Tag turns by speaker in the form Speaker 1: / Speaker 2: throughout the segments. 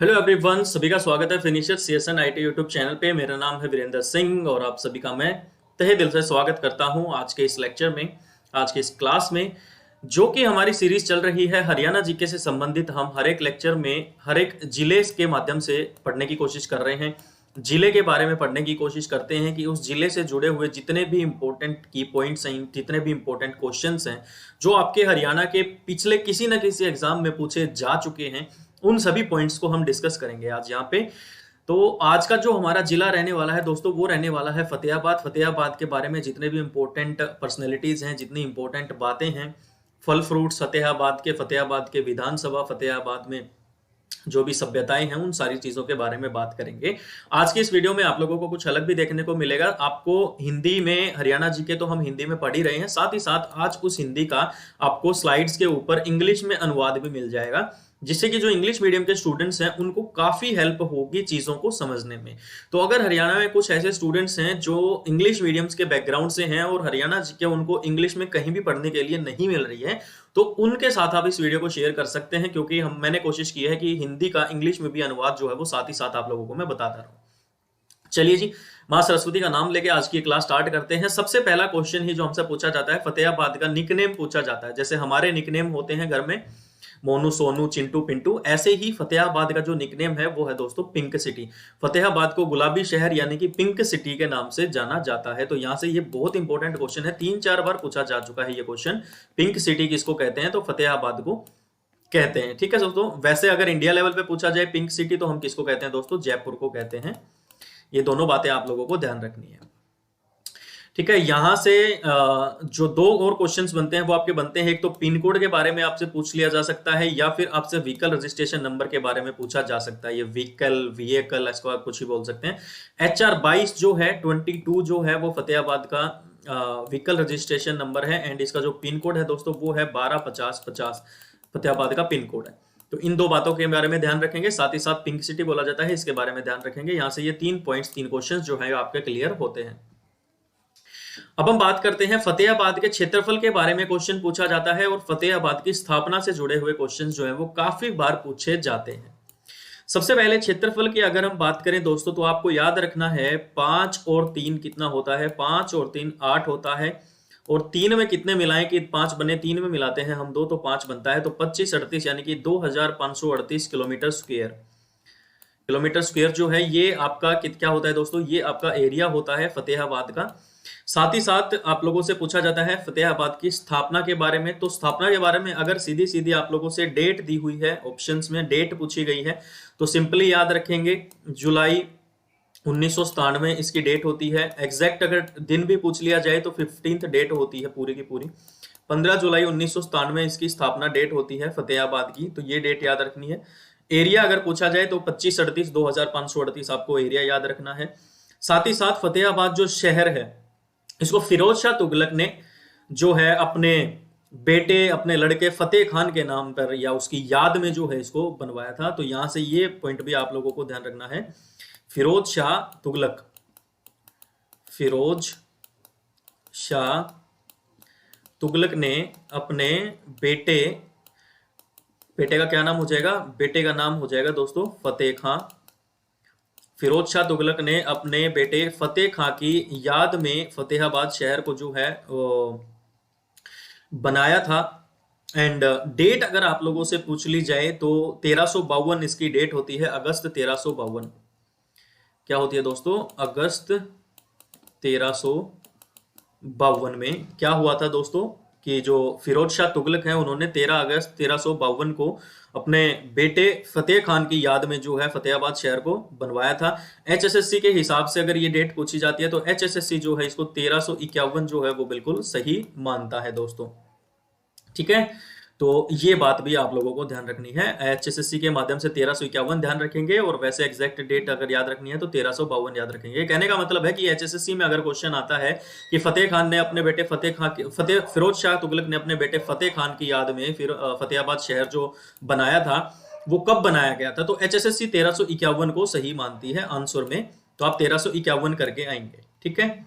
Speaker 1: Hello everyone, सभी का स्वागत है finisher CSN IT YouTube channel पे। मेरा नाम है वीरेंद्र सिंह और आप सभी का मैं तहे दिल से स्वागत करता हूं आज के इस लेक्चर में, आज के इस क्लास में, जो कि हमारी सीरीज चल रही है हरियाणा जीके से संबंधित। हम हर एक लेक्चर में हर एक जिले के माध्यम से पढ़ने की कोशिश कर रहे हैं, जिले के बारे में पढ़ने की कोशिश करते हैं कि उस जिले से जुड़े हुए जितने भी इंपॉर्टेंट की पॉइंट्स हैं, जितने भी इंपॉर्टेंट क्वेश्चंस हैं जो आपके हरियाणा के पिछले किसी न किसी एग्जाम में पूछे जा चुके हैं, उन सभी पॉइंट्स को हम डिस्कस करेंगे आज यहाँ पे। तो आज का जो हमारा जिला रहने वाला है दोस्तों, वो रहने वाला है फतेहाबाद। फतेहाबाद के बारे में जितने भी इंपॉर्टेंट पर्सनैलिटीज हैं, जितनी इंपॉर्टेंट बातें हैं, फल फ्रूट्स फतेहाबाद के विधानसभा, फतेहाबाद में जो भी सभ्यताएं हैं, उन सारी चीजों के बारे में बात करेंगे। आज की इस वीडियो में आप लोगों को कुछ अलग भी देखने को मिलेगा। आपको हिंदी में हरियाणा जीके तो हम हिंदी में पढ़ ही रहे हैं, साथ ही साथ आज उस हिंदी का आपको स्लाइड्स के ऊपर इंग्लिश में अनुवाद भी मिल जाएगा, जिससे कि जो इंग्लिश मीडियम के स्टूडेंट्स हैं उनको काफी हेल्प होगी चीजों को समझने में। तो अगर हरियाणा में कुछ ऐसे स्टूडेंट्स हैं जो इंग्लिश मीडियम्स के बैकग्राउंड से हैं और हरियाणा जीके उनको इंग्लिश में कहीं भी पढ़ने के लिए नहीं मिल रही है, तो उनके साथ आप इस वीडियो को शेयर कर सकते हैं, क्योंकि मैंने कोशिश की है कि हिंदी का इंग्लिश में भी अनुवाद जो है वो साथ ही साथ आप लोगों को मैं बताता रहूं। चलिए जी, मां सरस्वती का नाम लेके आज की क्लास स्टार्ट करते हैं। सबसे पहला क्वेश्चन ही जो हमसे पूछा जाता है, फतेहाबाद का निकनेम पूछा जाता है। जैसे हमारे निकनेम होते हैं घर में मोनू, सोनू, चिंटू, पिंटू, ऐसे ही फतेहाबाद का जो निकनेम है वो है दोस्तों पिंक सिटी। फतेहाबाद को गुलाबी शहर यानी कि पिंक सिटी के नाम से जाना जाता है। तो यहां से ये बहुत इंपॉर्टेंट क्वेश्चन है, 3-4 बार पूछा जा चुका है ये क्वेश्चन। पिंक सिटी किसको कहते हैं? तो फतेहाबाद को कहते हैं। ठीक है दोस्तों, वैसे अगर इंडिया लेवल पे पूछा जाए पिंक सिटी तो हम किसको कहते हैं दोस्तों? जयपुर को कहते हैं। ये दोनों बातें आप लोगों को ध्यान रखनी है। ठीक है, यहां से जो दो और क्वेश्चंस बनते हैं वो आपके बनते हैं। एक तो पिन कोड के बारे में आपसे पूछ लिया जा सकता है, या फिर आपसे व्हीकल रजिस्ट्रेशन नंबर के बारे में पूछा जा सकता है। ये व्हीकल इसको आप कुछ ही बोल सकते हैं। HR22 जो है 22 जो है वो फतेहाबाद का व्हीकल रजिस्ट्रेशन नंबर है, एंड इसका जो पिन कोड है दोस्तों वो है 125050। फतेहाबाद का पिन कोड है। तो इन दो बातों के बारे में ध्यान रखेंगे, साथ ही साथ पिंक सिटी बोला जाता है, इसके बारे में ध्यान रखेंगे। यहां से ये 3 पॉइंट्स, 3 क्वेश्चन जो है आपके क्लियर होते हैं। अब हम बात करते हैं फतेहाबाद के क्षेत्रफल के बारे में। क्वेश्चन पूछा जाता है और फतेहाबाद की स्थापना से जुड़े हुए क्वेश्चन जो है वो काफी बार पूछे जाते हैं। सबसे पहले क्षेत्रफल की अगर हम बात करें दोस्तों, तो आपको याद रखना है 5 और 3 कितना होता है? 5 और 3 8 होता है। और 3 में कितने मिलाएं कि 5 बने? 3 में मिलाते हैं हम 2 तो 5 बनता है। तो 25 38 यानी कि 2538 किलोमीटर स्क्वायर। किलोमीटर स्क्वायर जो है ये आपका क्या होता है दोस्तों? ये आपका एरिया होता है फतेहाबाद का। साथ ही साथ आप लोगों से पूछा जाता है फतेहाबाद की स्थापना के बारे में। तो स्थापना के बारे में अगर सीधी सीधी आप लोगों से डेट दी हुई है, ऑप्शंस में डेट पूछी गई है, तो सिंपली याद रखेंगे जुलाई 1997 इसकी डेट होती है। एग्जैक्ट अगर दिन भी पूछ लिया जाए तो 15th डेट होती है पूरी की पूरी। 15 जुलाई 1997 इसकी स्थापना डेट होती है फतेहाबाद की, तो ये डेट याद रखनी है। एरिया अगर पूछा जाए तो 2538 आपको एरिया याद रखना है। साथ ही साथ फतेहाबाद जो शहर है, इसको फिरोज शाह तुगलक ने जो है अपने बेटे, अपने लड़के फतेह खान के नाम पर या उसकी याद में जो है इसको बनवाया था। तो यहां से ये पॉइंट भी आप लोगों को ध्यान रखना है। फिरोज शाह तुगलक, फिरोज शाह तुगलक ने अपने बेटे का क्या नाम हो जाएगा? बेटे का नाम हो जाएगा दोस्तों फतेह खां। फिरोज शाह तुगलक ने अपने बेटे फतेह खां की याद में फतेहाबाद शहर को जो है बनाया था। एंड डेट अगर आप लोगों से पूछ ली जाए तो 1352 इसकी डेट होती है, अगस्त 1352। क्या होती है दोस्तों? अगस्त 1352 में क्या हुआ था दोस्तों कि जो फिरोज शाह तुगलक हैं उन्होंने 13 अगस्त 1352 को अपने बेटे फतेह खान की याद में जो है फतेहाबाद शहर को बनवाया था। HSSC के हिसाब से अगर ये डेट पूछी जाती है तो HSSC जो है इसको 1351 जो है वो बिल्कुल सही मानता है दोस्तों। ठीक है, तो ये बात भी आप लोगों को ध्यान रखनी है। HSSC के माध्यम से 1351 ध्यान रखेंगे, और वैसे एग्जैक्ट डेट अगर याद रखनी है तो 1352 याद रखेंगे। कहने का मतलब है कि HSSC में अगर क्वेश्चन आता है कि फतेह खान ने अपने बेटे फिरोज शाह तुगलक ने अपने बेटे फतेह खान की याद में फिर फतेहाबाद शहर जो बनाया था वो कब बनाया गया था, तो HSSC 1351 को सही मानती है आंसर में। तो आप 1351 करके आएंगे। ठीक है,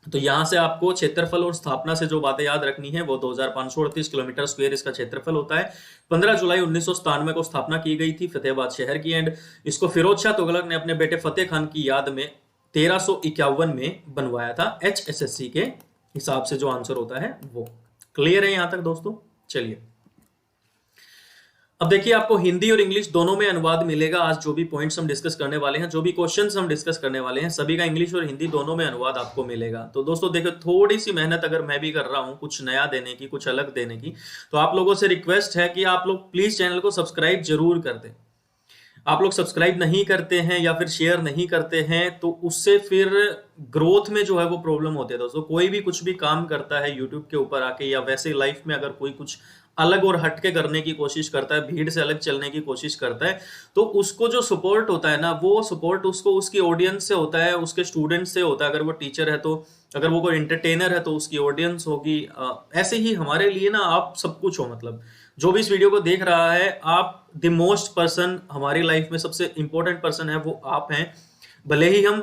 Speaker 1: तो यहाँ से आपको क्षेत्रफल और स्थापना से जो बातें याद रखनी है वो 2538 किलोमीटर स्क्वायर इसका क्षेत्रफल होता है। 15 जुलाई 1997 को स्थापना की गई थी फतेहाबाद शहर की। एंड इसको फिरोज शाह तुगलक ने अपने बेटे फतेह खान की याद में 1351 में बनवाया था। HSSC के हिसाब से जो आंसर होता है वो। क्लियर है यहां तक दोस्तों? चलिए अब देखिए, आपको हिंदी और इंग्लिश दोनों में अनुवाद मिलेगा। आज जो भी पॉइंट्स हम डिस्कस करने वाले हैं, जो भी क्वेश्चंस हम डिस्कस करने वाले हैं, सभी का इंग्लिश और हिंदी दोनों में अनुवाद आपको मिलेगा। तो दोस्तों देखो, थोड़ी सी मेहनत अगर मैं भी कर रहा हूं कुछ नया देने की, कुछ अलग देने की, तो आप लोगों से रिक्वेस्ट है कि आप लोग प्लीज चैनल को सब्सक्राइब जरूर कर दें। आप लोग सब्सक्राइब नहीं करते हैं या फिर शेयर नहीं करते हैं तो उससे फिर ग्रोथ में जो है वो प्रॉब्लम होती है दोस्तों। कोई भी कुछ भी काम करता है यूट्यूब के ऊपर आके या वैसे लाइफ में अगर कोई कुछ अलग और हटके करने की कोशिश करता है, भीड़ से अलग चलने की कोशिश करता है, तो उसको जो सपोर्ट होता है ना, वो सपोर्ट उसको उसकी ऑडियंस से होता है, उसके स्टूडेंट से होता है। अगर वो टीचर है तो, अगर वो कोई एंटरटेनर है तो उसकी ऑडियंस होगी। ऐसे ही हमारे लिए ना आप सब कुछ हो, मतलब जो भी इस वीडियो को देख रहा है, आप द मोस्ट पर्सन हमारी लाइफ में सबसे इंपॉर्टेंट पर्सन है वो आप हैं। भले ही हम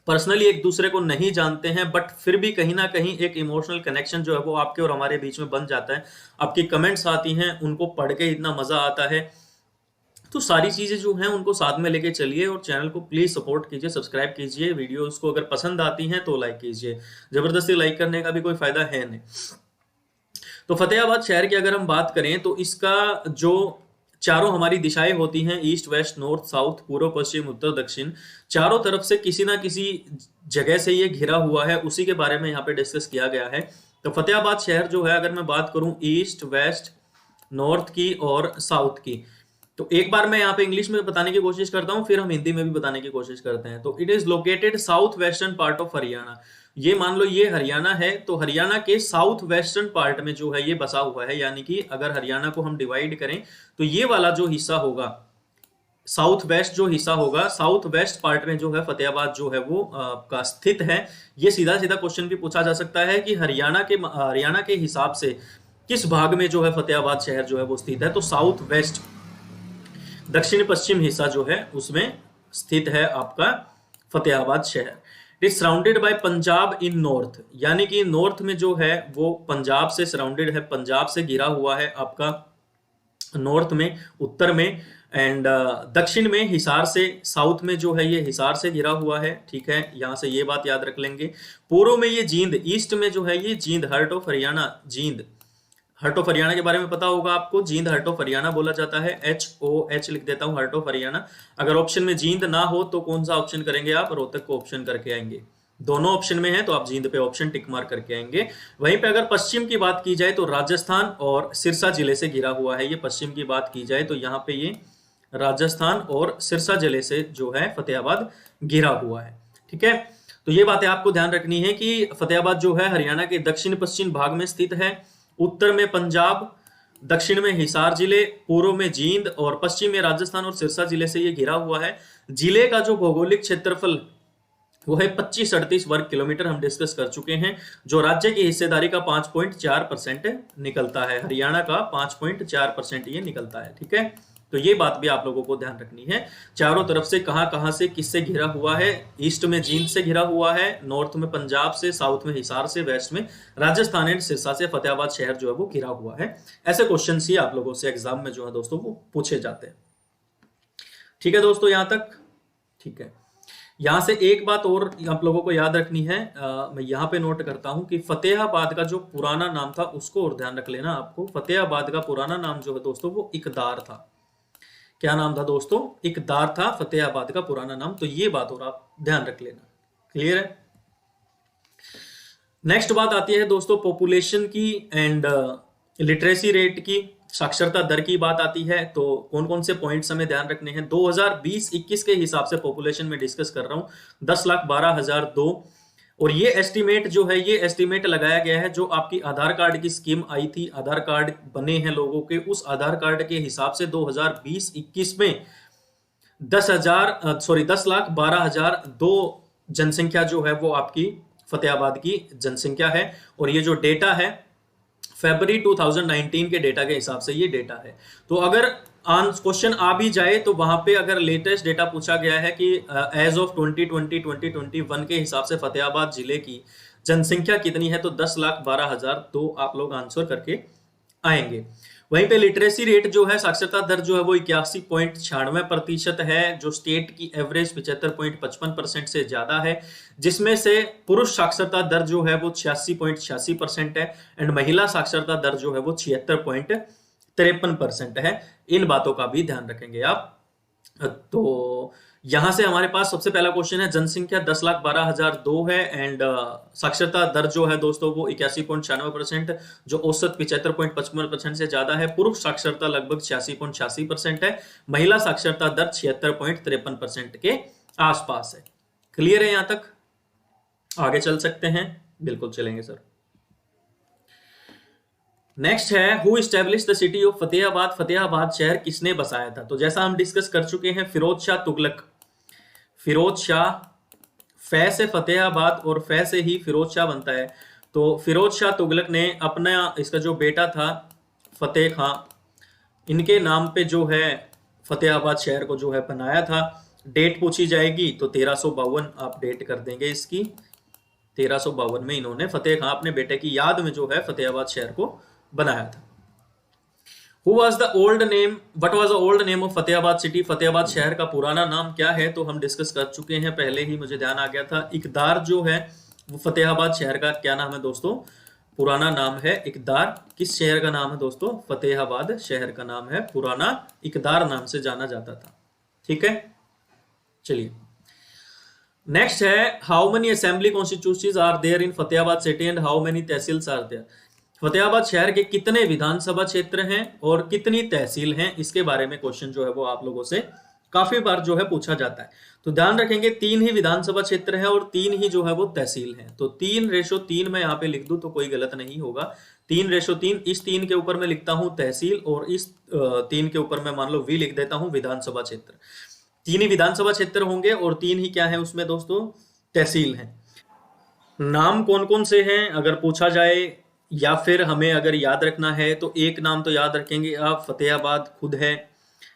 Speaker 1: पर्सनली एक दूसरे को नहीं जानते हैं, बट फिर भी कहीं ना कहीं एक इमोशनल कनेक्शन जो है वो आपके और हमारे बीच में बन जाता है। आपकी कमेंट्स आती हैं, उनको पढ़ के इतना मजा आता है। तो सारी चीजें जो हैं उनको साथ में लेके चलिए और चैनल को प्लीज सपोर्ट कीजिए, सब्सक्राइब कीजिए। वीडियोस को अगर पसंद आती हैं तो लाइक कीजिए, जबरदस्ती लाइक करने का भी कोई फायदा है नहीं। तो फतेहाबाद शहर की अगर हम बात करें तो इसका जो चारों हमारी दिशाएं होती हैं, ईस्ट वेस्ट नॉर्थ साउथ, पूर्व पश्चिम उत्तर दक्षिण, चारों तरफ से किसी ना किसी जगह से ये घिरा हुआ है, उसी के बारे में यहाँ पे डिस्कस किया गया है। तो फतेहाबाद शहर जो है, अगर मैं बात करूं ईस्ट वेस्ट नॉर्थ की और साउथ की, तो एक बार मैं यहाँ पे इंग्लिश में बताने की कोशिश करता हूँ, फिर हम हिंदी में भी बताने की कोशिश करते हैं। तो it is located south western part of Haryana. ये मान लो ये हरियाणा है, तो हरियाणा के साउथ वेस्टर्न पार्ट में जो है ये बसा हुआ है। यानी कि अगर हरियाणा को हम डिवाइड करें तो ये वाला जो हिस्सा होगा, साउथ वेस्ट जो हिस्सा होगा, साउथ वेस्ट पार्ट में जो है फतेहाबाद जो है वो आपका स्थित है। ये सीधा सीधा क्वेश्चन भी पूछा जा सकता है कि हरियाणा के हिसाब से किस भाग में जो है फतेहाबाद शहर जो है वो स्थित है। तो साउथ वेस्ट दक्षिण पश्चिम हिस्सा जो है उसमें स्थित है आपका फतेहाबाद शहर। It is surrounded by Punjab in north, यानी कि नॉर्थ में जो है वो पंजाब से सराउंडेड है, पंजाब से घिरा हुआ है आपका नॉर्थ में, उत्तर में। एंड दक्षिण में हिसार से, साउथ में जो है ये हिसार से घिरा हुआ है। ठीक है, यहां से ये बात याद रख लेंगे। पूर्व में ये जींद, ईस्ट में जो है ये Jind, heart of Haryana, Jind heart of Haryana के बारे में पता होगा आपको, जींद हार्ट ऑफ हरियाणा बोला जाता है। HOH लिख देता हूं, हार्ट ऑफ हरियाणा। अगर ऑप्शन में जींद ना हो तो कौन सा ऑप्शन करेंगे आप? रोहतक को ऑप्शन करके आएंगे। दोनों ऑप्शन में है तो आप जींद पे ऑप्शन टिक मार्क करके आएंगे। वहीं पे अगर पश्चिम की बात की जाए तो राजस्थान और सिरसा जिले से घिरा हुआ है। ये पश्चिम की बात की जाए तो यहाँ पे ये राजस्थान और सिरसा जिले से जो है फतेहाबाद घिरा हुआ है। ठीक है, तो ये बातें आपको ध्यान रखनी है कि फतेहाबाद जो है हरियाणा के दक्षिण पश्चिम भाग में स्थित है। उत्तर में पंजाब, दक्षिण में हिसार जिले, पूर्व में जींद और पश्चिम में राजस्थान और सिरसा जिले से ये घिरा हुआ है। जिले का जो भौगोलिक क्षेत्रफल वो है 2538 वर्ग किलोमीटर, हम डिस्कस कर चुके हैं, जो राज्य की हिस्सेदारी का 5.4% निकलता है। हरियाणा का 5.4% ये निकलता है। ठीक है, तो ये बात भी आप लोगों को ध्यान रखनी है। चारों तरफ से कहां से किससे घिरा हुआ है? ईस्ट में जींद से घिरा हुआ है, नॉर्थ में पंजाब से, साउथ में हिसार से, वेस्ट में राजस्थान एंड सिरसा से फतेहाबाद शहर जो है वो घिरा हुआ है। ऐसे क्वेश्चन ही आप लोगों से एग्जाम में जो है दोस्तों वो पूछे जाते हैं। ठीक है दोस्तों, यहां तक ठीक है। यहां से एक बात और आप लोगों को याद रखनी है, मैं यहां पे नोट करता हूं कि फतेहाबाद का जो पुराना नाम था उसको और ध्यान रख लेना आपको। फतेहाबाद का पुराना नाम जो है दोस्तों वो इकदार था। क्या नाम था दोस्तों? इकदार था फतेहाबाद का पुराना नाम। तो ये बात और आप ध्यान रख लेना। क्लियर है? नेक्स्ट बात आती है दोस्तों पॉपुलेशन की एंड लिटरेसी रेट की, साक्षरता दर की बात आती है। तो कौन कौन से पॉइंट्स हमें ध्यान रखने हैं? 2020-21 के हिसाब से पॉपुलेशन में डिस्कस कर रहा हूं, 10,12,002। और ये एस्टीमेट जो है, ये एस्टीमेट लगाया गया है जो आपकी आधार कार्ड की स्कीम आई थी, आधार कार्ड बने हैं लोगों के, उस आधार कार्ड के हिसाब से 2020-21 में 10,12,002 जनसंख्या जो है वो आपकी फतेहाबाद की जनसंख्या है। और ये जो डेटा है फरवरी 2019 के डेटा के हिसाब से ये डेटा है। तो अगर क्वेश्चन आ भी जाए तो वहां पे अगर लेटेस्ट डेटा पूछा गया है कि एज ऑफ 2020-2021 के हिसाब से फतेहाबाद जिले की जनसंख्या कितनी है, तो 10,12,000, तो आप लोग आंसर करके आएंगे। वहीं पे लिटरेसी रेट जो है, साक्षरता दर जो है वो 81.96% है, जो स्टेट की एवरेज 75.55% से ज्यादा है, जिसमें से पुरुष साक्षरता दर जो है वो 86.86% है एंड महिला साक्षरता दर जो है वो 76.53% है। इन बातों का भी ध्यान रखेंगे आप। तो यहां से हमारे पास सबसे पहला क्वेश्चन है, जनसंख्या 10,12,002 है एंड साक्षरता दर जो है दोस्तों वो 81.96%, जो औसत 75.55% से ज्यादा है। पुरुष साक्षरता लगभग 86.86% है, महिला साक्षरता दर 76.53% के आसपास है। क्लियर है यहां तक? आगे चल सकते हैं, बिल्कुल चलेंगे सर। नेक्स्ट है, who establish the city of Fatehabad, Fatehabad शहर किसने बसाया था? तो जैसा हम डिस्कस कर चुके हैं, फिरोज शाह तुगलक। फिरोज शाह, फै से फतेहाबाद और फै से ही फिरोज शाह बनता है। तो फिरोज शाह तुगलक ने अपना, इसका जो बेटा था फतेह खां, इनके नाम पे जो है फतेहाबाद शहर को जो है बनाया था। डेट पूछी जाएगी तो 1352 आप डेट कर देंगे इसकी। 1352 में इन्होंने फतेह खां अपने बेटे की याद में जो है फतेहाबाद शहर को बनाया था। Who was the old name? What was the old name of Fatehabad city? Fatehabad शहर का पुराना नाम क्या है? तो हम डिस्कस कर चुके हैं पहले ही, मुझे ध्यान आ गया था। इकदार जो है वो फतेहाबाद शहर का क्या नाम है दोस्तों? पुराना नाम है इकदार। किस शहर का नाम है दोस्तों? फतेहाबाद शहर का नाम है पुराना इकदार, नाम से जाना जाता था। ठीक है, चलिए नेक्स्ट है, how many assembly constituencies are there in Fatehabad city and how many tehsils are there? Fatehabad शहर के कितने विधानसभा क्षेत्र हैं और कितनी तहसील हैं, इसके बारे में क्वेश्चन जो है वो आप लोगों से काफी बार जो है पूछा जाता है। तो ध्यान रखेंगे 3 ही विधानसभा क्षेत्र है और 3 ही जो है वो तहसील है। तो 3:3 मैं यहाँ पे लिख दूं तो कोई गलत नहीं होगा। 3:3, इस 3 के ऊपर मैं लिखता हूं तहसील और इस 3 के ऊपर मैं मान लो वी लिख देता हूं विधानसभा क्षेत्र। 3 ही विधानसभा क्षेत्र होंगे और 3 ही क्या है उसमें दोस्तों? तहसील है। नाम कौन कौन से हैं अगर पूछा जाए या फिर हमें अगर याद रखना है तो एक नाम तो याद रखेंगे आप, फतेहाबाद खुद है।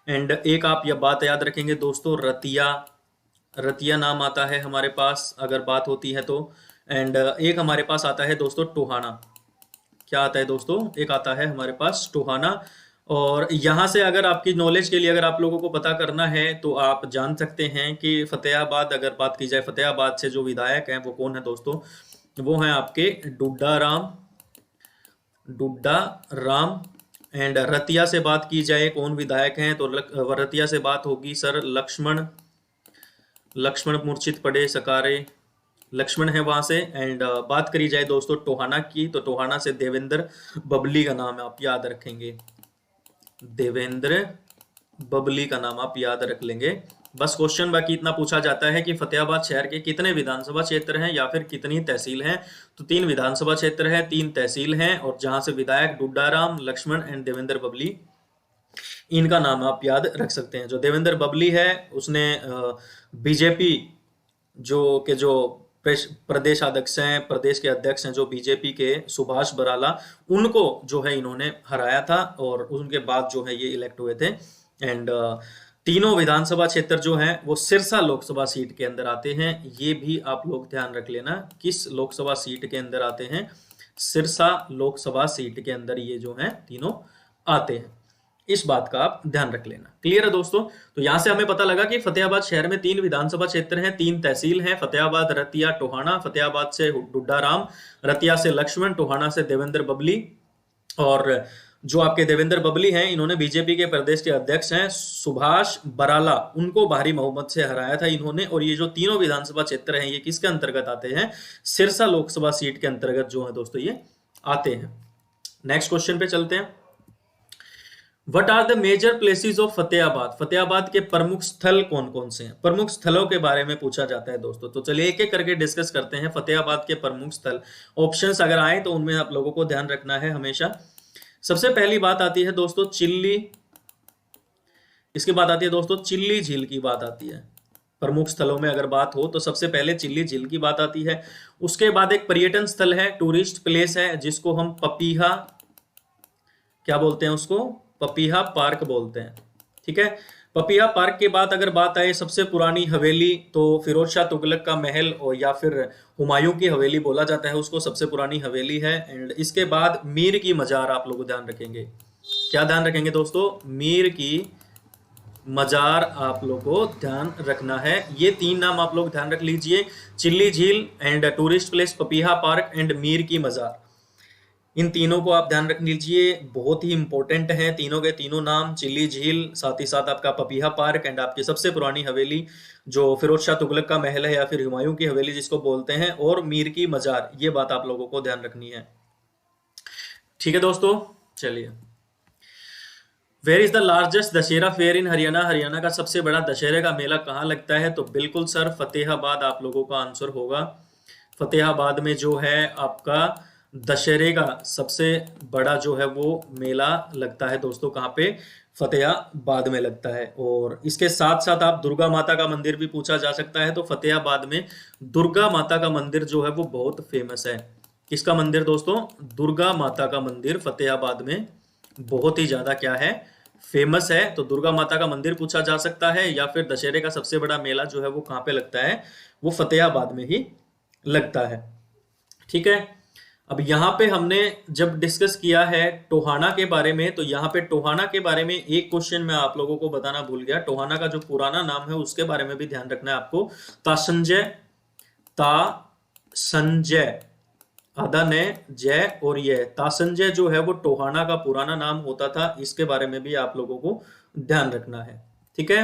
Speaker 1: एंड एक आप यह बात याद रखेंगे दोस्तों, रतिया। रतिया नाम आता है हमारे पास अगर बात होती है तो। एंड एक हमारे पास आता है दोस्तों टोहाना। क्या आता है दोस्तों? एक आता है हमारे पास टोहाना। और यहाँ से अगर आपकी नॉलेज के लिए अगर आप लोगों को पता करना है तो आप जान सकते हैं कि फतेहाबाद, अगर बात की जाए फतेहाबाद से जो विधायक हैं वो कौन है दोस्तों? वो हैं आपके डुड्डा राम। एंड रतिया से बात की जाए कौन विधायक हैं तो रतिया से बात होगी सर लक्ष्मण मूर्छित पड़े सकारे, लक्ष्मण है वहां से। एंड बात करी जाए दोस्तों टोहाना की तो टोहाना से देवेंद्र बबली का नाम आप याद रखेंगे। देवेंद्र बबली का नाम आप याद रख लेंगे। बस क्वेश्चन बाकी इतना पूछा जाता है कि फतेहाबाद शहर के कितने विधानसभा क्षेत्र हैं या फिर कितनी तहसील हैं? तो 3 विधानसभा क्षेत्र है, 3 तहसील हैं और जहां से विधायक डुड्डाराम, लक्ष्मण एंड देवेंद्र बबली, इनका नाम आप याद रख सकते हैं। जो देवेंद्र बबली है उसने बीजेपी जो प्रदेश अध्यक्ष हैं, प्रदेश के अध्यक्ष हैं जो बीजेपी के सुभाष बराला, उनको जो है इन्होंने हराया था और उनके बाद जो है ये इलेक्ट हुए थे। एंड तीनों विधानसभा क्षेत्र जो हैं वो सिरसा लोकसभा सीट के अंदर आते हैं। ये भी आप लोग ध्यान रख लेना, किस लोकसभा सीट के अंदर आते हैं? सिरसा लोकसभा सीट के अंदर ये जो हैं तीनों आते हैं। इस बात का आप ध्यान रख लेना। क्लियर है दोस्तों? तो यहां से हमें पता लगा कि फतेहाबाद शहर में 3 विधानसभा क्षेत्र हैं, 3 तहसील हैं, फतेहाबाद, रतिया, टोहाना। फतेहाबाद से डुड्डाराम, रतिया से लक्ष्मण, टोहाना से देवेंद्र बबली। और जो आपके देवेंद्र बबली हैं इन्होंने बीजेपी के प्रदेश के अध्यक्ष हैं सुभाष बराला, उनको भारी बहुमत से हराया था इन्होंने। और ये जो तीनों विधानसभा क्षेत्र हैं ये किसके अंतर्गत आते हैं? सिरसा लोकसभा सीट के अंतर्गत जो है दोस्तों ये आते हैं। नेक्स्ट क्वेश्चन पे चलते हैं। What are the major places of Fatehabad? Fatehabad के प्रमुख स्थल कौन कौन से हैं? प्रमुख स्थलों के बारे में पूछा जाता है दोस्तों। तो चलिए एक एक करके डिस्कस करते हैं फतेहाबाद के प्रमुख स्थल। ऑप्शंस अगर आए तो उनमें आप लोगों को ध्यान रखना है हमेशा। सबसे पहली बात आती है दोस्तों चिल्ली, इसके बाद आती है दोस्तों चिल्ली झील की बात आती है। प्रमुख स्थलों में अगर बात हो तो सबसे पहले चिल्ली झील की बात आती है। उसके बाद एक पर्यटन स्थल है, टूरिस्ट प्लेस है, जिसको हम पपीहा, क्या बोलते हैं उसको? पपीहा पार्क बोलते हैं। ठीक है, पपिया पार्क के बाद अगर बात आए सबसे पुरानी हवेली, तो फिरोज शाह तुगलक का महल और या फिर हुमायूं की हवेली बोला जाता है उसको, सबसे पुरानी हवेली है। एंड इसके बाद मीर की मजार आप लोग ध्यान रखेंगे। क्या ध्यान रखेंगे दोस्तों? मीर की मजार आप लोग को ध्यान रखना है। ये 3 नाम आप लोग ध्यान रख लीजिए, चिल्ली झील एंड टूरिस्ट प्लेस पपीहा पार्क एंड मीर की मजार। इन तीनों को आप ध्यान रख लीजिए, बहुत ही इंपॉर्टेंट हैं तीनों के तीनों नाम, चिल्ली झील, साथ ही साथ आपका पपीहा पार्क एंड आपकी सबसे पुरानी हवेली जो फिरोज शाह तुगलक का महल है या फिर हुमायूं की हवेली जिसको बोलते हैं, और मीर की मजार। ये बात आप लोगों को ध्यान रखनी है। ठीक है दोस्तों, चलिए। Where is the largest Dussehra fair in Haryana? Haryana का सबसे बड़ा दशहरे का मेला कहाँ लगता है? तो बिल्कुल सर, फतेहाबाद आप लोगों का आंसर होगा। फतेहाबाद में जो है आपका दशहरे का सबसे बड़ा जो है वो मेला लगता है दोस्तों। कहाँ पे? फतेहाबाद में लगता है। और इसके साथ साथ आप दुर्गा माता का मंदिर भी पूछा जा सकता है, तो फतेहाबाद में दुर्गा माता का मंदिर जो है वो बहुत फेमस है। किसका मंदिर दोस्तों? दुर्गा माता का मंदिर फतेहाबाद में बहुत ही ज्यादा क्या है? फेमस है। तो दुर्गा माता का मंदिर पूछा जा सकता है, या फिर दशहरे का सबसे बड़ा मेला जो है वो कहाँ पे लगता है? वो फतेहाबाद में ही लगता है। ठीक है। अब यहाँ पे हमने जब डिस्कस किया है टोहाना के बारे में, तो यहाँ पे टोहाना के बारे में एक क्वेश्चन मैं आप लोगों को बताना भूल गया। टोहाना का जो पुराना नाम है उसके बारे में भी ध्यान रखना है आपको। तासंजय, तासंजय, आधा ने जय और ये तासंजय जो है वो टोहाना का पुराना नाम होता था। इसके बारे में भी आप लोगों को ध्यान रखना है। ठीक है,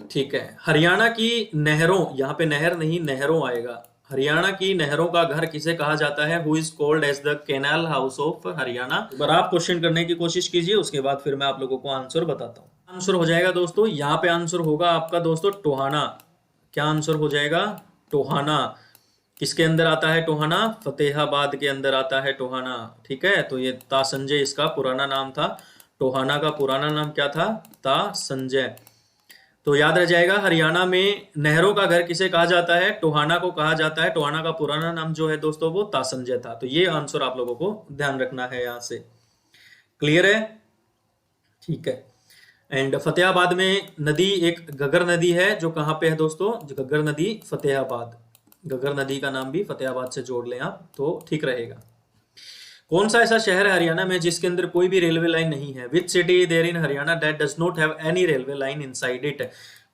Speaker 1: ठीक है। हरियाणा की नहरों, यहाँ पे नहर नहीं नहरों आएगा। हरियाणा की नहरों का घर किसे कहा जाता है? Who is called as the canal house of Haryana? पर आप क्वेश्चन करने की कोशिश कीजिए, उसके बाद फिर मैं आप लोगों को आंसर बताता हूँ। आंसर हो जाएगा दोस्तों, यहाँ पे आंसर होगा आपका दोस्तों टोहाना। क्या आंसर हो जाएगा? टोहाना। किसके अंदर आता है टोहाना? फतेहाबाद के अंदर आता है टोहाना। ठीक है, तो ये तासंजय इसका पुराना नाम था। टोहाना का पुराना नाम क्या था? तासंजय। तो याद रह जाएगा, हरियाणा में नहरों का घर किसे कहा जाता है? टोहाना को कहा जाता है। टोहाना का पुराना नाम जो है दोस्तों वो तासंजय था। तो ये आंसर आप लोगों को ध्यान रखना है यहाँ से। क्लियर है? ठीक है। एंड फतेहाबाद में नदी एक घग्गर नदी है जो कहाँ पे है दोस्तों? घग्गर नदी फतेहाबाद। घग्गर नदी का नाम भी फतेहाबाद से जोड़ लें आप तो ठीक रहेगा। कौन सा ऐसा शहर है हरियाणा में जिसके अंदर कोई भी रेलवे लाइन नहीं है? Which city there in Haryana that does not have any railway line inside it?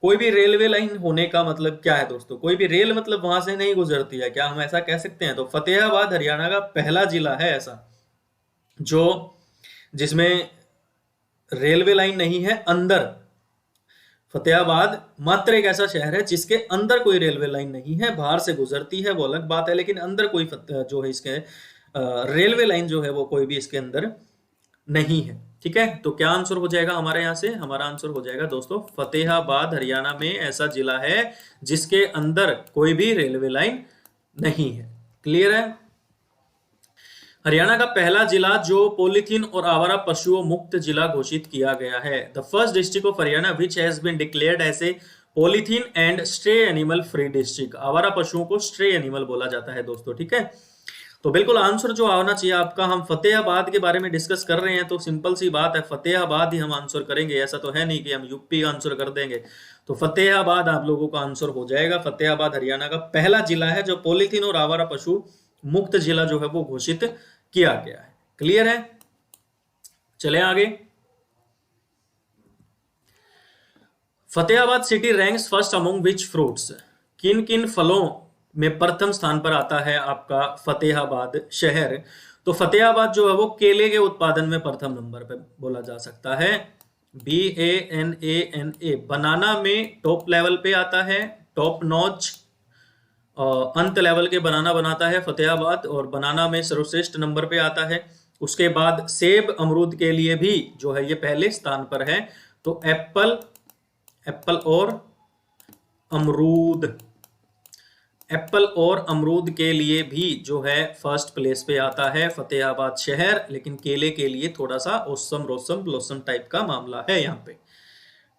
Speaker 1: कोई भी रेलवे लाइन होने का मतलब क्या है दोस्तों? कोई भी रेल मतलब वहां से नहीं गुजरती है, क्या हम ऐसा कह सकते हैं? तो फतेहाबाद हरियाणा का पहला जिला है ऐसा जो जिसमें रेलवे लाइन नहीं है अंदर। फतेहाबाद मात्र एक ऐसा शहर है जिसके अंदर कोई रेलवे लाइन नहीं है। बाहर से गुजरती है वो अलग बात है, लेकिन अंदर कोई जो है इसके रेलवे लाइन जो है वो कोई भी इसके अंदर नहीं है। ठीक है, तो क्या आंसर हो जाएगा हमारे यहाँ से? हमारा आंसर हो जाएगा दोस्तों फतेहाबाद हरियाणा में ऐसा जिला है जिसके अंदर कोई भी रेलवे लाइन नहीं है। क्लियर है? हरियाणा का पहला जिला जो पॉलीथीन और आवारा पशुओं मुक्त जिला घोषित किया गया है। The first district of Haryana which has been declared as a polythene and stray animal free district. आवारा पशुओं को स्ट्रे एनिमल बोला जाता है दोस्तों। ठीक है, तो बिल्कुल आंसर जो आना चाहिए आपका, हम फतेहाबाद के बारे में डिस्कस कर रहे हैं तो सिंपल सी बात है फतेहाबाद ही हम आंसर करेंगे। ऐसा तो है नहीं कि हम यूपी आंसर कर देंगे। तो फतेहाबाद आप लोगों का आंसर हो जाएगा। फतेहाबाद हरियाणा का पहला जिला है जो पॉलीथीन और आवारा पशु मुक्त जिला जो है वो घोषित किया गया है। क्लियर है? चले आगे। Fatehabad city ranks first among which fruits? किन किन फलों में प्रथम स्थान पर आता है आपका फतेहाबाद शहर? तो फतेहाबाद जो है वो केले के उत्पादन में प्रथम नंबर पे बोला जा सकता है। BANANA। बनाना में टॉप लेवल पे आता है, टॉप नॉच अंत लेवल के बनाना बनाता है फतेहाबाद, और बनाना में सर्वश्रेष्ठ नंबर पे आता है। उसके बाद सेब अमरूद के लिए भी जो है ये पहले स्थान पर है। तो एप्पल और अमरूद, एप्पल और अमरूद के लिए भी जो है फर्स्ट प्लेस पे आता है फतेहाबाद शहर। लेकिन केले के लिए थोड़ा सा ओसम रोसम ब्लोसम टाइप का मामला है यहाँ पे।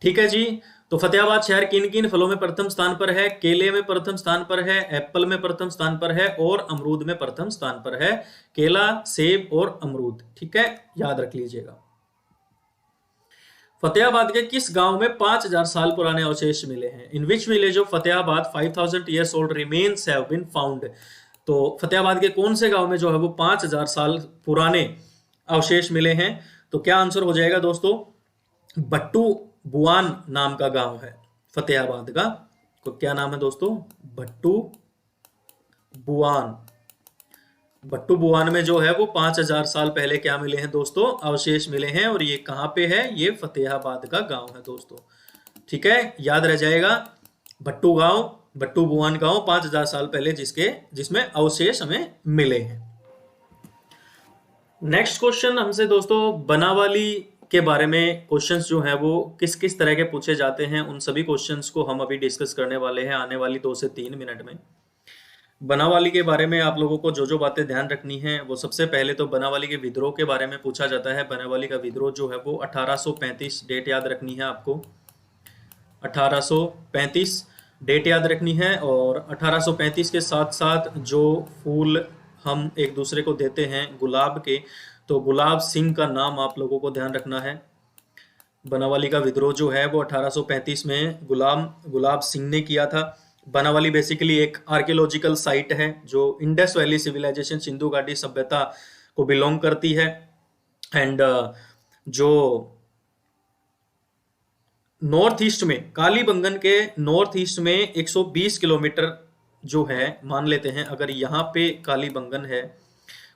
Speaker 1: ठीक है जी, तो फतेहाबाद शहर किन किन फलों में प्रथम स्थान पर है? केले में प्रथम स्थान पर है, एप्पल में प्रथम स्थान पर है और अमरूद में प्रथम स्थान पर है। केला, सेब और अमरूद। ठीक है, याद रख लीजिएगा। फतेहाबाद के किस गांव में 5000 साल पुराने अवशेष मिले हैं? In which village of Fatehabad 5000 years old remains have been found? तो फतेहाबाद के कौन से गांव में जो है वो 5000 साल पुराने अवशेष मिले हैं? तो क्या आंसर हो जाएगा दोस्तों? भट्टू बुआन नाम का गांव है फतेहाबाद का। तो क्या नाम है दोस्तों? भट्टू बुआन। भट्टू बुआन में जो है वो 5000 साल पहले क्या मिले हैं दोस्तों? अवशेष मिले हैं। और ये कहां पे है? ये फतेहाबाद का गांव है दोस्तों। ठीक है, याद रह जाएगा। भट्टू गांव, भट्टू बुआन गांव 5000 साल पहले जिसमें अवशेष हमें मिले हैं। नेक्स्ट क्वेश्चन हमसे दोस्तों बनावाली के बारे में क्वेश्चंस जो है वो किस किस तरह के पूछे जाते हैं, उन सभी क्वेश्चंस को हम अभी डिस्कस करने वाले हैं आने वाली 2 से 3 मिनट में। बनावाली के बारे में आप लोगों को जो जो बातें ध्यान रखनी है, वो सबसे पहले तो बनावाली के विद्रोह के बारे में पूछा जाता है। बनावाली का विद्रोह जो है वो 1835, डेट याद रखनी है आपको, 1835 डेट याद रखनी है। और 1835 के साथ साथ जो फूल हम एक दूसरे को देते हैं गुलाब के, तो गुलाब सिंह का नाम आप लोगों को ध्यान रखना है। बनावाली का विद्रोह जो है वो 1835 में गुलाब सिंह ने किया था। बनावाली बेसिकली एक आर्कियोलॉजिकल साइट है जो इंडस वैली सिविलाइजेशन, सिंधु घाटी सभ्यता को बिलोंग करती है। एंड जो नॉर्थ ईस्ट में, कालीबंगन के नॉर्थ ईस्ट में 120 किलोमीटर जो है, मान लेते हैं अगर यहाँ पे कालीबंगन है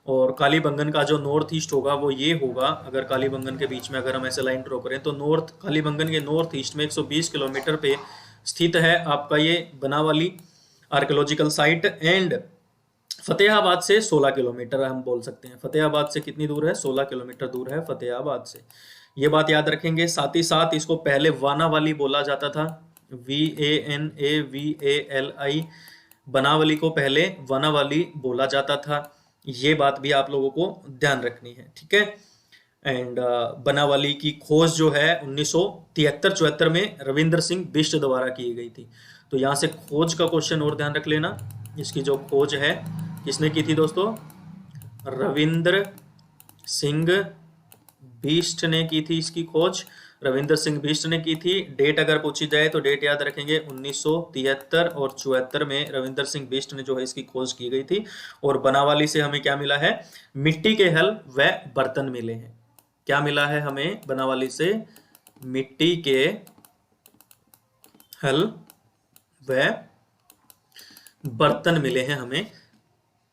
Speaker 1: और कालीबंगन का जो नॉर्थ ईस्ट होगा वो ये होगा। अगर कालीबंगन के बीच में अगर हम ऐसे लाइन ड्रॉ करें तो कालीबंगन के नॉर्थ ईस्ट में 120 किलोमीटर पे स्थित है आपका ये Banawali archaeological site. And Fatehabad से 16 किलोमीटर हम बोल सकते हैं। फतेहाबाद से कितनी दूर है? 16 किलोमीटर दूर है फतेहाबाद से। ये बात याद रखेंगे। साथ ही साथ इसको पहले वानावाली बोला जाता था, VANAVALI। बनावली को पहले वनावाली बोला जाता था। ये बात भी आप लोगों को ध्यान रखनी है, ठीक है। एंड बनावाली की खोज जो है 1973-74 में रविंद्र सिंह बिष्ट द्वारा की गई थी। तो यहाँ से खोज का क्वेश्चन और ध्यान रख लेना। इसकी जो खोज है किसने की थी दोस्तों? रविंद्र सिंह बिष्ट ने की थी इसकी खोज। रविंद्र सिंह बिष्ट ने की थी। डेट अगर पूछी जाए तो डेट याद रखेंगे, 1973 और 74 में रविंद्र सिंह बिष्ट ने जो है इसकी खोज की गई थी। और बनावाली से हमें क्या मिला है? मिट्टी के हल व बर्तन मिले हैं। क्या मिला है हमें बनावाली से? मिट्टी के हल व बर्तन मिले हैं हमें।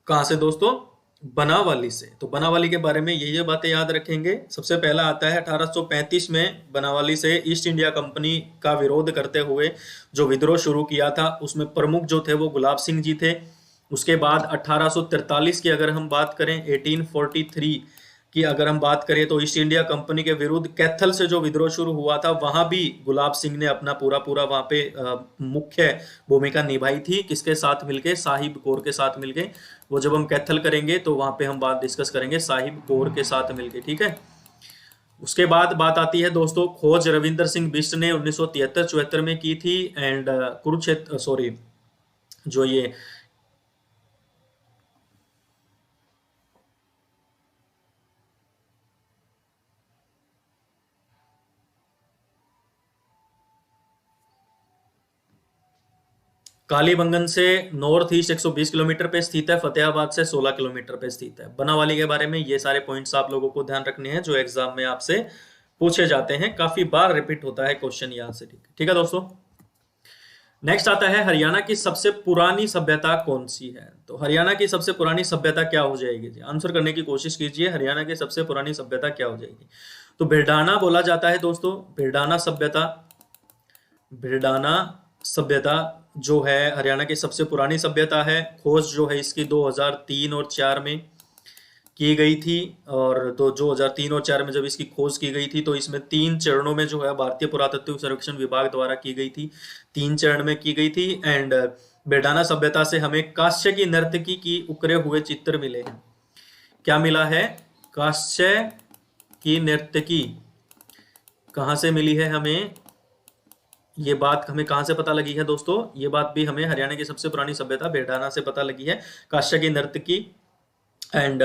Speaker 1: कहां से दोस्तों? बनावाली से। तो बनावाली के बारे में ये बातें याद रखेंगे। सबसे पहला आता है 1835 में बनावाली से ईस्ट इंडिया कंपनी का विरोध करते हुए जो विद्रोह शुरू किया था, उसमें प्रमुख जो थे वो गुलाब सिंह जी थे। उसके बाद 1843 की अगर हम बात करें, 1843 की अगर हम बात करें तो ईस्ट इंडिया कंपनी के विरुद्ध कैथल से जो विद्रोह शुरू हुआ था, वहां भी गुलाब सिंह ने अपना पूरा वहां पे मुख्य भूमिका निभाई थी। किसके साथ मिलके? साहिब कौर के साथ मिलके। वो जब हम कैथल करेंगे तो वहां पे हम बात डिस्कस करेंगे साहिब कौर के साथ मिलके, ठीक है। उसके बाद बात आती है दोस्तों, खोज रविंद्र सिंह बिष्ट ने 1973-74 में की थी। एंड कुरुक्षेत्र, सॉरी, जो ये कालीबंगन से नॉर्थ ईस्ट 120 किलोमीटर पे स्थित है, फतेहाबाद से 16 किलोमीटर पे स्थित है। बनावाली के बारे में ये सारे पॉइंट्स आप लोगों को ध्यान रखने हैं जो एग्जाम में आपसे पूछे जाते हैं। काफी बार रिपीट होता है क्वेश्चन यहाँ से, ठीक है दोस्तों। नेक्स्ट आता है हरियाणा की सबसे पुरानी सभ्यता कौन सी है? तो हरियाणा की सबसे पुरानी सभ्यता क्या हो जाएगी जी? आंसर करने की कोशिश कीजिए। हरियाणा की सबसे पुरानी सभ्यता क्या हो जाएगी? तो भिड़ाना बोला जाता है दोस्तों। भिड़ाना सभ्यता जो है हरियाणा की सबसे पुरानी सभ्यता है। खोज जो है इसकी 2003 और 4 में की गई थी। और तो 2003 और 4 में जब इसकी खोज की गई थी तो इसमें 3 चरणों में जो है भारतीय पुरातत्व सर्वेक्षण विभाग द्वारा की गई थी। 3 चरण में की गई थी। एंड बेडाना सभ्यता से हमें कांस्य की नर्तकी की उकरे हुए चित्र मिले हैं। क्या मिला है? कांस्य की नर्तकी कहां से मिली है हमें? ये बात हमें कहां से पता लगी है दोस्तों? ये बात भी हमें हरियाणा की सबसे पुरानी सभ्यता बेडाना से पता लगी है, कांस्य की नर्तकी। एंड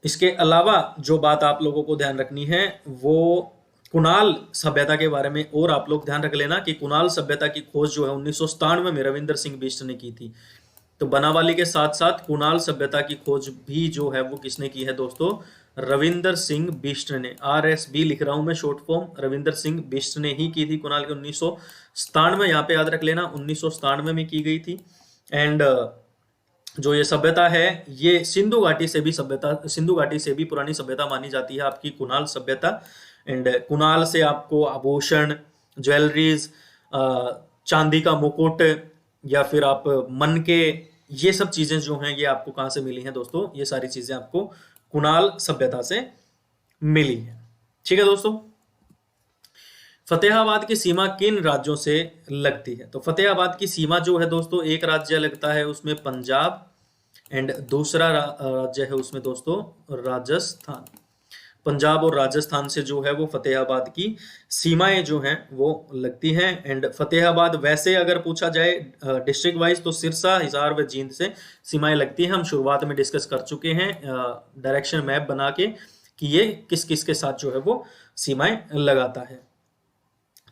Speaker 1: इसके अलावा जो बात आप लोगों को ध्यान रखनी है वो कुणाल सभ्यता के बारे में और आप लोग ध्यान रख लेना कि कुणाल सभ्यता की खोज जो है 1997 में रविंदर सिंह बिष्ट ने की थी। तो बनावाली के साथ साथ कुणाल सभ्यता की खोज भी जो है वो किसने की है दोस्तों, रविंदर सिंह बिष्ट ने। RSB लिख रहा हूं मैं शॉर्ट फॉर्म, रविंदर सिंह बिष्ट ने ही की थी कुणाल के 1997, यहाँ पे याद रख लेना 1997 में की गई थी। एंड जो ये सभ्यता है ये सिंधु घाटी से भी पुरानी सभ्यता मानी जाती है आपकी कुणाल सभ्यता। एंड कुणाल से आपको आभूषण, ज्वेलरीज, चांदी का मुकुट या फिर आप मन के, ये सब चीजें जो हैं ये आपको कहां से मिली हैं दोस्तों, ये सारी चीजें आपको कुणाल सभ्यता से मिली है। ठीक है दोस्तों, फतेहाबाद की सीमा किन राज्यों से लगती है? तो फतेहाबाद की सीमा जो है दोस्तों, एक राज्य लगता है उसमें पंजाब, एंड दूसरा राज्य है उसमें दोस्तों राजस्थान। पंजाब और राजस्थान से जो है वो फतेहाबाद की सीमाएं जो हैं वो लगती हैं। एंड फतेहाबाद वैसे अगर पूछा जाए डिस्ट्रिक्ट वाइज तो सिरसा, हिसार व जींद से सीमाएं लगती हैं। हम शुरुआत में डिस्कस कर चुके हैं डायरेक्शन मैप बना के कि ये किस किस के साथ जो है वो सीमाएं लगाता है।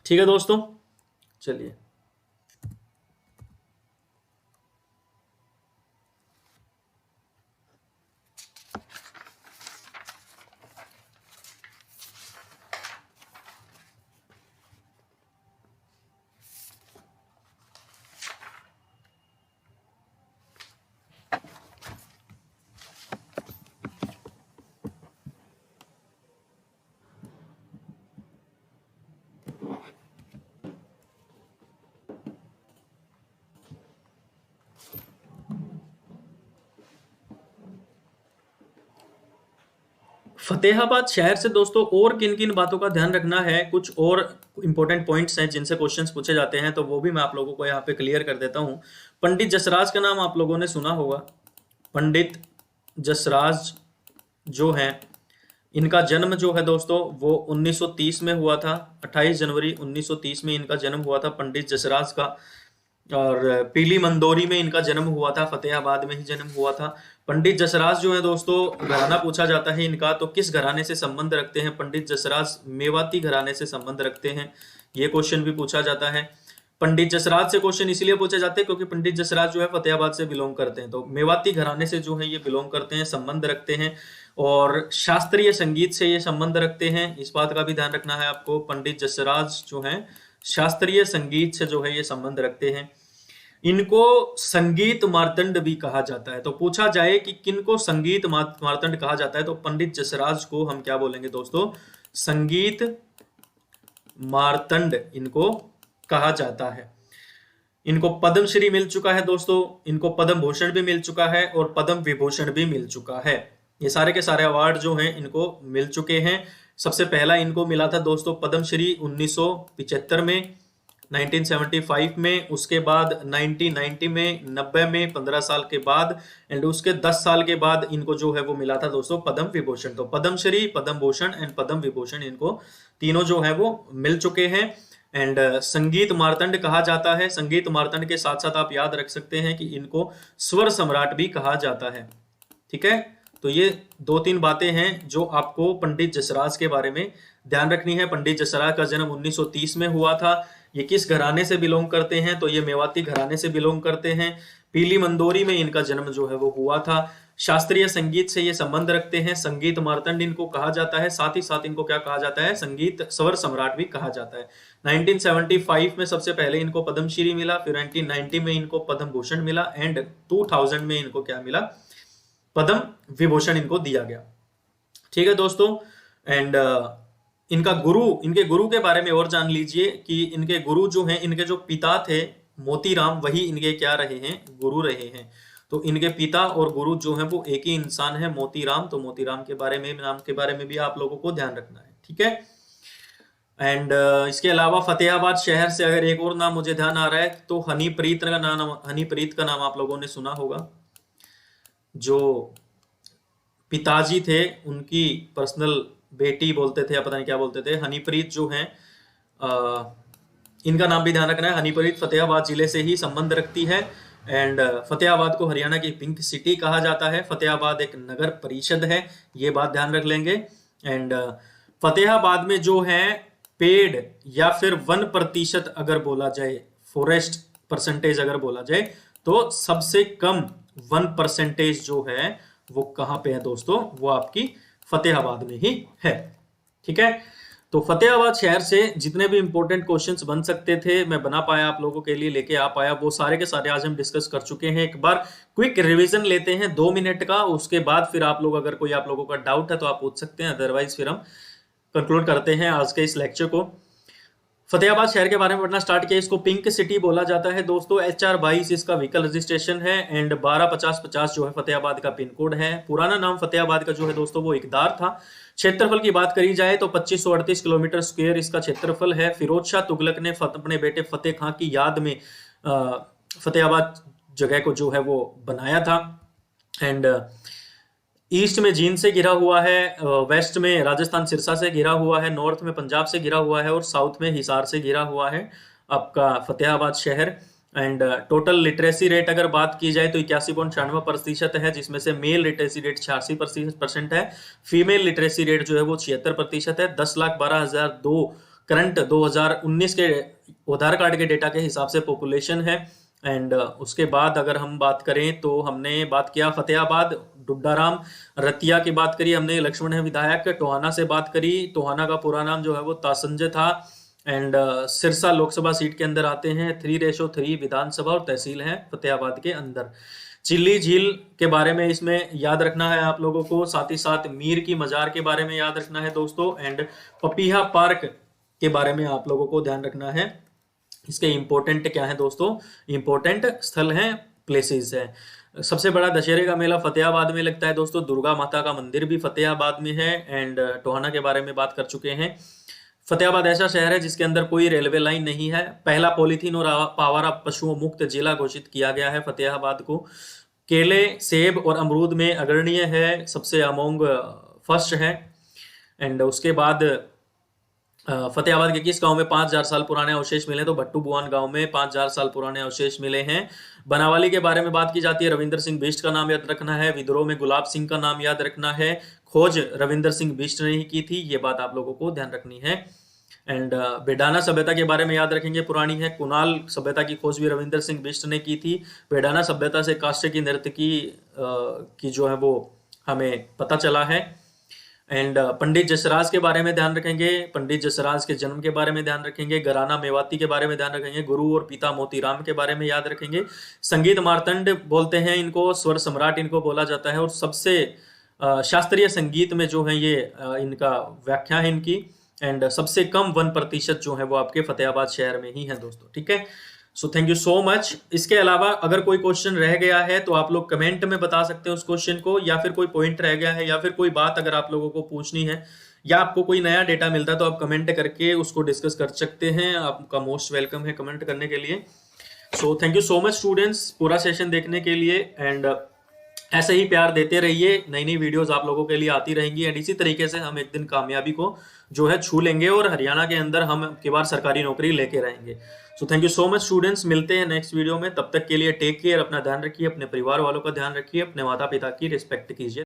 Speaker 1: ठीक है दोस्तों, चलिए फतेहाबाद शहर से दोस्तों और किन किन बातों का ध्यान रखना है, कुछ और इंपॉर्टेंट पॉइंट्स हैं जिनसे क्वेश्चंस पूछे जाते हैं, तो वो भी मैं आप लोगों को यहाँ पे क्लियर कर देता हूँ। पंडित जसराज का नाम आप लोगों ने सुना होगा। पंडित जसराज जो हैं, इनका जन्म जो है दोस्तों वो 1930 में हुआ था। 28 जनवरी 1930 में इनका जन्म हुआ था पंडित जसराज का। और पीली मंदोरी में इनका जन्म हुआ था, फतेहाबाद में ही जन्म हुआ था। पंडित जसराज जो है दोस्तों, घराना पूछा जाता है इनका, तो किस घराने से संबंध रखते हैं पंडित जसराज? मेवाती घराने से संबंध रखते हैं, ये क्वेश्चन भी पूछा जाता है। पंडित जसराज से क्वेश्चन इसलिए पूछे जाते हैं क्योंकि पंडित जसराज जो है फतेहाबाद से बिलोंग करते हैं, तो मेवाती घराने से जो है ये बिलोंग करते हैं, संबंध रखते हैं। और शास्त्रीय संगीत से ये संबंध रखते हैं, इस बात का भी ध्यान रखना है आपको। पंडित जसराज जो है शास्त्रीय संगीत से जो है ये संबंध रखते हैं। इनको संगीत मार्तंड भी कहा जाता है। तो पूछा जाए कि किनको संगीत मार्तंड कहा जाता है, तो पंडित जसराज को हम क्या बोलेंगे दोस्तों, संगीत मार्तंड इनको कहा जाता है। इनको पद्मश्री मिल चुका है दोस्तों, इनको पद्म भूषण भी मिल चुका है और पद्म विभूषण भी मिल चुका है। ये सारे के सारे अवार्ड जो हैं इनको मिल चुके हैं। सबसे पहला इनको मिला था दोस्तों पद्मश्री 1975 में, 1975 में, उसके बाद 1990 में, 90 में, 15 साल के बाद, एंड उसके 10 साल के बाद इनको जो है वो मिला था दोस्तों पद्म विभूषण। तो पद्मश्री, पद्म भूषण एंड पद्म विभूषण इनको तीनों जो है वो मिल चुके हैं। एंड संगीत मार्तंड कहा जाता है। संगीत मार्तंड के साथ साथ आप याद रख सकते हैं कि इनको स्वर सम्राट भी कहा जाता है। ठीक है, तो ये दो तीन बातें हैं जो आपको पंडित जसराज के बारे में ध्यान रखनी है। पंडित जसराज का जन्म 1930 में हुआ था। ये किस घराने से बिलोंग करते हैं, तो ये मेवाती घराने से बिलोंग करते हैं। पीली मंदोरी में इनका जन्म जो है वो हुआ था। शास्त्रीय संगीत से ये संबंध रखते हैं, संगीत मार्तंड इनको कहा जाता है। साथ ही साथ इनको क्या कहा जाता है, संगीत स्वर सम्राट भी कहा जाता है। 1975 में सबसे पहले इनको पद्मश्री मिला, फिर 1990 में इनको पद्म भूषण मिला, एंड 2000 में इनको क्या मिला, पद्म विभूषण इनको दिया गया। ठीक है दोस्तों, एंड इनके गुरु के बारे में और जान लीजिए कि इनके गुरु जो हैं, इनके जो पिता थे मोतीराम, वही इनके क्या रहे हैं, गुरु रहे हैं। तो इनके पिता और गुरु जो हैं वो एक ही इंसान है, मोतीराम। तो मोतीराम के बारे में, नाम के बारे में भी आप लोगों को ध्यान रखना है। ठीक है, एंड इसके अलावा फतेहाबाद शहर से अगर एक और नाम मुझे ध्यान आ रहा है तो हनीप्रीत का नाम आप लोगों ने सुना होगा। जो पिताजी थे उनकी पर्सनल बेटी बोलते थे या पता नहीं क्या बोलते थे, हनीप्रीत जो हैं, इनका नाम भी ध्यान रखना है। हनीप्रीत फतेहाबाद जिले से ही संबंध रखती है। एंड फतेहाबाद को हरियाणा की पिंक सिटी कहा जाता है। फतेहाबाद एक नगर परिषद है, ये बात ध्यान रख लेंगे। एंड फतेहाबाद में जो है पेड़ या फिर 1% अगर बोला जाए, फॉरेस्ट परसेंटेज अगर बोला जाए, तो सबसे कम 1% जो है वो कहां पे है दोस्तों? वो आपकी फतेहाबाद में ही है। ठीक है, तो फतेहाबाद शहर से जितने भी इंपॉर्टेंट क्वेश्चंस बन सकते थे मैं बना पाया, आप लोगों के लिए लेके आ पाया, वो सारे के सारे आज हम डिस्कस कर चुके हैं। एक बार क्विक रिवीजन लेते हैं 2 मिनट का, उसके बाद फिर आप लोग अगर कोई आप लोगों का डाउट है तो आप पूछ सकते हैं, अदरवाइज फिर हम कंक्लूड करते हैं आज के इस लेक्चर को। फतेहाबाद शहर के बारे में पढ़ना स्टार्ट किया। इसको पिंक सिटी बोला जाता है दोस्तों। HR22 इसका व्हीकल रजिस्ट्रेशन है एंड 125050 जो है फतेहाबाद का पिन कोड है। पुराना नाम फतेहाबाद का जो है दोस्तों वो इकदार था। क्षेत्रफल की बात करी जाए तो 2538 किलोमीटर स्क्वायर इसका क्षेत्रफल है। फिरोज शाह तुगलक ने अपने बेटे फतेह खां की याद में फतेहाबाद जगह को जो है वो बनाया था। एंड ईस्ट में जींद से घिरा हुआ है, वेस्ट में राजस्थान सिरसा से घिरा हुआ है, नॉर्थ में पंजाब से घिरा हुआ है और साउथ में हिसार से घिरा हुआ है आपका फतेहाबाद शहर। एंड टोटल लिटरेसी रेट अगर बात की जाए तो 81.96% है, जिसमें से मेल लिटरेसी रेट 86% है, फीमेल लिटरेसी रेट जो है वो 76% है। 10,12,002 करंट 2019 के आधार कार्ड के डेटा के हिसाब से पॉपुलेशन है। एंड उसके बाद अगर हम बात करें तो हमने बात किया फतेहाबाद, डुड्डाराम, रतिया की बात करी हमने, लक्ष्मण है विधायक, टोहाना से बात करी, टोहाना का पूरा नाम जो है वो तासंजय था। एंड सिरसा लोकसभा सीट के अंदर आते हैं। 3:3 विधानसभा और तहसील है फतेहाबाद के अंदर। चिल्ली झील के बारे में इसमें याद रखना है आप लोगों को, साथ ही साथ मीर की मजार के बारे में याद रखना है दोस्तों। एंड पपीहा पार्क के बारे में आप लोगों को ध्यान रखना है। इसके इंपॉर्टेंट क्या है दोस्तों? इंपॉर्टेंट स्थल हैं, प्लेसेस हैं। सबसे बड़ा दशहरे का मेला फतेहाबाद में लगता है दोस्तों। दुर्गा माता का मंदिर भी फतेहाबाद में है। एंड टोहाना के बारे में बात कर चुके हैं। फतेहाबाद ऐसा शहर है जिसके अंदर कोई रेलवे लाइन नहीं है। पहला पॉलीथीन और आवारा पशुओं मुक्त जिला घोषित किया गया है फतेहाबाद को। केले, सेब और अमरूद में अग्रणीय है, सबसे अमोंग फर्स्ट है। एंड उसके बाद फतेहाबाद के किस गांव में 5000 साल पुराने अवशेष मिले? तो भट्टू बुआन गांव में 5000 साल पुराने अवशेष मिले हैं। बनावाली के बारे में बात की जाती है, रविंद्र सिंह बिष्ट का नाम याद रखना है। विद्रोह में गुलाब सिंह का नाम याद रखना है। खोज रविंद्र सिंह बिष्ट ने ही की थी, ये बात आप लोगों को ध्यान रखनी है। एंड बेडाना सभ्यता के बारे में याद रखेंगे, पुरानी है। कुणाल सभ्यता की खोज भी रविंद्र सिंह बिष्ट ने की थी। बेडाना सभ्यता से काष्ठ की नर्तकी की जो है वो हमें पता चला है। एंड पंडित जसराज के बारे में ध्यान रखेंगे, पंडित जसराज के जन्म के बारे में ध्यान रखेंगे। घराना मेवाती के बारे में ध्यान रखेंगे। गुरु और पिता मोतीराम के बारे में याद रखेंगे। संगीत मार्तंड बोलते हैं इनको, स्वर सम्राट इनको बोला जाता है। और सबसे शास्त्रीय संगीत में जो है ये इनका व्याख्या है इनकी। एंड सबसे कम 1% जो है वो आपके फतेहाबाद शहर में ही है दोस्तों। ठीक है, so thank you so much. इसके अलावा अगर कोई क्वेश्चन रह गया है तो आप लोग कमेंट में बता सकते हैं उस क्वेश्चन को, या फिर कोई पॉइंट रह गया है, या फिर कोई बात अगर आप लोगों को पूछनी है, या आपको कोई नया डेटा मिलता है तो आप कमेंट करके उसको डिस्कस कर सकते हैं। आपका मोस्ट वेलकम है कमेंट करने के लिए। So thank you so much students पूरा सेशन देखने के लिए। एंड ऐसे ही प्यार देते रहिए, नई नई वीडियोस आप लोगों के लिए आती रहेंगी। एंड इसी तरीके से हम एक दिन कामयाबी को जो है छू लेंगे और हरियाणा के अंदर हम की बार सरकारी नौकरी लेके रहेंगे। So thank you so much students, मिलते हैं नेक्स्ट वीडियो में। तब तक के लिए टेक केयर, अपना ध्यान रखिए, अपने परिवार वालों का ध्यान रखिए, अपने माता पिता की रिस्पेक्ट कीजिए।